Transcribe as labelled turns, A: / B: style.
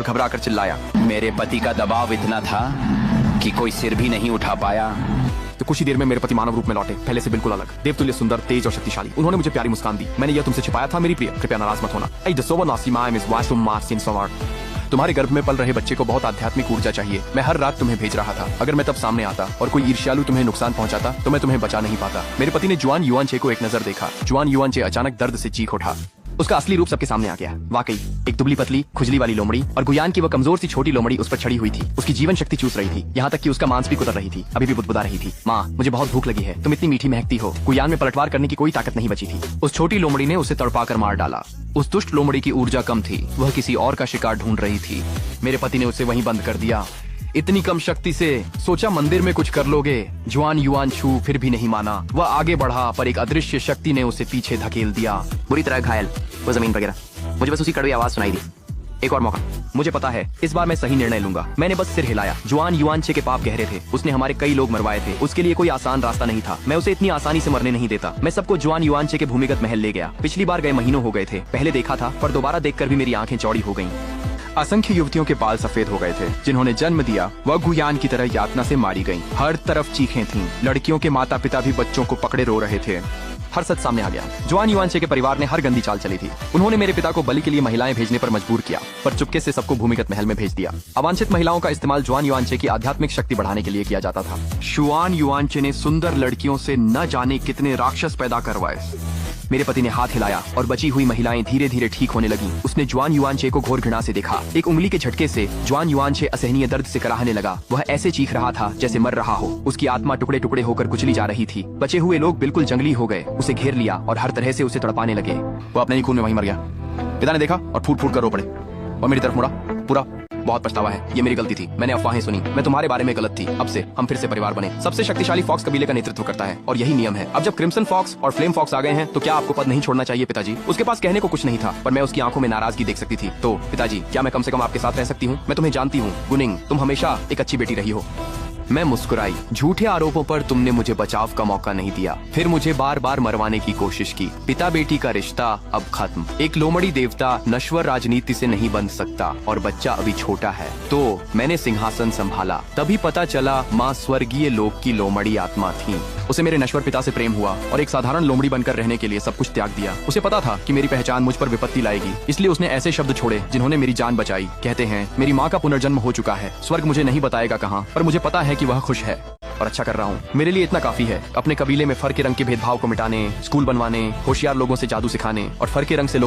A: घबरा कर चिल्लाया। मेरे पति का दबाव इतना था कि कोई सिर भी नहीं उठा पाया।
B: तो कुछ ही देर में मेरे पति मानव रूप में लौटे, पहले से बिल्कुल अलग, देवतुल्य सुंदर, तेज और शक्तिशाली। उन्होंने मुझे प्यारी मुस्कान दी। मैंने यह तुमसे छिपाया था मेरी प्रिय, कृपया नाराज मत होना। तुम्हारे गर्भ में पल रहे बच्चे को बहुत आध्यात्मिक ऊर्जा चाहिए। मैं हर रात तुम्हें भेज रहा था। अगर मैं तब सामने आता और कोई ईर्ष्यालु तुम्हें नुकसान पहुंचाता तो मैं तुम्हें बचा नहीं पाता। मेरे पति ने जुआन युआनचे को एक नजर देखा। जुआन युआनचे अचानक दर्द से चीख उठा। उसका असली रूप सबके सामने आ गया। वाकई एक दुबली पतली खुजली वाली लोमड़ी और गुयान की वो कमजोर सी छोटी लोमड़ी उस पर चढ़ी हुई थी। उसकी जीवन शक्ति चूस रही थी, यहाँ तक कि उसका मांस भी कुतर रही थी। अभी भी बुदबुदा रही थी। माँ, मुझे बहुत भूख लगी है, तुम इतनी मीठी महकती हो। गुयान में पलटवार करने की कोई ताकत नहीं बची थी। उस छोटी लोमड़ी ने उसे तड़पा कर मार डाला। उस दुष्ट लोमड़ी की ऊर्जा कम थी, वह किसी और का शिकार ढूंढ रही थी। मेरे पति ने उसे वहीं बंद कर दिया। इतनी कम शक्ति से सोचा मंदिर में कुछ कर लोगे। जुआन युआनछू फिर भी नहीं माना। वह आगे बढ़ा पर एक अदृश्य शक्ति ने उसे पीछे धकेल दिया। बुरी तरह घायल, वो जमीन पर गिरा। मुझे बस उसी कड़वी आवाज सुनाई दी, एक और मौका। मुझे पता है इस बार मैं सही निर्णय लूंगा। मैंने बस सिर हिलाया। जुआन युआनचे के पाप गहरे थे। उसने हमारे कई लोग मरवाए थे। उसके लिए कोई आसान रास्ता नहीं था। मैं उसे इतनी आसानी से मरने नहीं देता। मैं सबको जुआन युआनचे के भूमिगत महल ले गया। पिछली बार गए महीनों हो गए थे। पहले देखा था पर दोबारा देखकर भी मेरी आंखें चौड़ी हो गईं। असंख्य युवतियों के बाल सफेद हो गए थे जिन्होंने जन्म दिया। वह गुयान की तरह यातना से मारी गईं। हर तरफ चीखें थीं। लड़कियों के माता पिता भी बच्चों को पकड़े रो रहे थे। हर सच सामने आ गया। जुआन युआनचे के परिवार ने हर गंदी चाल चली थी। उन्होंने मेरे पिता को बलि के लिए महिलाएं भेजने पर मजबूर किया, पर चुपके से सबको भूमिगत महल में भेज दिया। अवांछित महिलाओं का इस्तेमाल जुआन युआनचे की आध्यात्मिक शक्ति बढ़ाने के लिए किया जाता था। जुआन युआनचे ने सुंदर लड़कियों से न जाने कितने राक्षस पैदा करवाए। मेरे पति ने हाथ हिलाया और बची हुई महिलाएं धीरे धीरे ठीक होने लगी। उसने जुआन युआनचे को घोर घृणा से देखा। एक उंगली के झटके से जुआन युआनचे असहनीय दर्द से कराहने लगा। वह ऐसे चीख रहा था जैसे मर रहा हो। उसकी आत्मा टुकड़े टुकड़े होकर कुचली जा रही थी। बचे हुए लोग बिल्कुल जंगली हो गए, उसे घेर लिया और हर तरह से उसे तड़पाने लगे। वो अपने ही खून में वहीं मर गया। पिता ने देखा और फूट फूट कर रो पड़े और मेरी तरफ मुड़ा। पूरा बहुत पछतावा है, ये मेरी गलती थी। मैंने अफवाहें सुनी, मैं तुम्हारे बारे में गलत थी। अब से हम फिर से परिवार बने। सबसे शक्तिशाली फॉक्स कबीले का नेतृत्व करता है और यही नियम है। अब जब क्रिम्सन फॉक्स और फ्लेम फॉक्स आ गए हैं तो क्या आपको पद नहीं छोड़ना चाहिए पिताजी? उसके पास कहने को कुछ नहीं था पर मैं उसकी आंखों में नाराजगी देख सकती थी। तो पिताजी, क्या मैं कम से कम आपके साथ रह सकती हूँ? मैं तुम्हें जानती हूँ गुनिंग, तुम हमेशा एक अच्छी बेटी रही हो। मैं मुस्कुराई। झूठे आरोपों पर तुमने मुझे बचाव का मौका नहीं दिया, फिर मुझे बार बार मरवाने की कोशिश की। पिता बेटी का रिश्ता अब खत्म। एक लोमड़ी देवता नश्वर राजनीति से नहीं बन सकता और बच्चा अभी छोटा है। तो मैंने सिंहासन संभाला। तभी पता चला माँ स्वर्गीय लोक की लोमड़ी आत्मा थी। उसे मेरे नश्वर पिता से प्रेम हुआ और एक साधारण लोमड़ी बनकर रहने के लिए सब कुछ त्याग दिया। उसे पता था कि मेरी पहचान मुझ पर विपत्ति लाएगी, इसलिए उसने ऐसे शब्द छोड़े जिन्होंने मेरी जान बचाई। कहते हैं मेरी माँ का पुनर्जन्म हो चुका है। स्वर्ग मुझे नहीं बताएगा कहाँ, पर मुझे पता है कि वह खुश है और अच्छा कर रहा हूँ। मेरे लिए इतना काफी है। अपने कबीले में फर के रंग के भेदभाव को मिटाने, स्कूल बनवाने, होशियार लोगों से जादू सिखाने और फर के रंग से